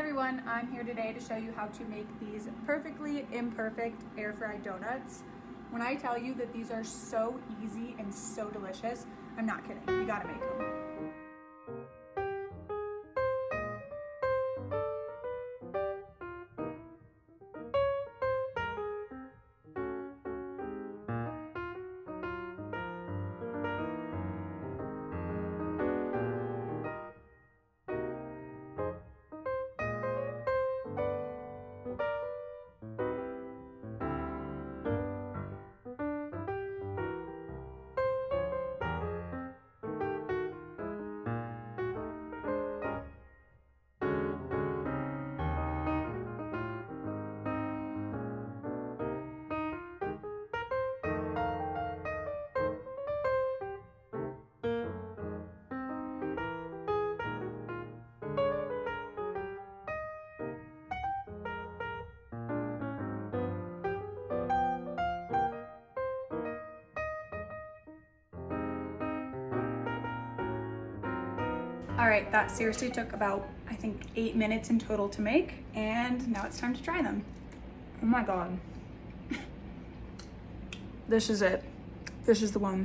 everyone, I'm here today to show you how to make these perfectly imperfect air fried donuts. When I tell you that these are so easy and so delicious, I'm not kidding, you gotta make them. All right, that seriously took about, I think, 8 minutes in total to make, and now it's time to try them. Oh my God. This is it. This is the one.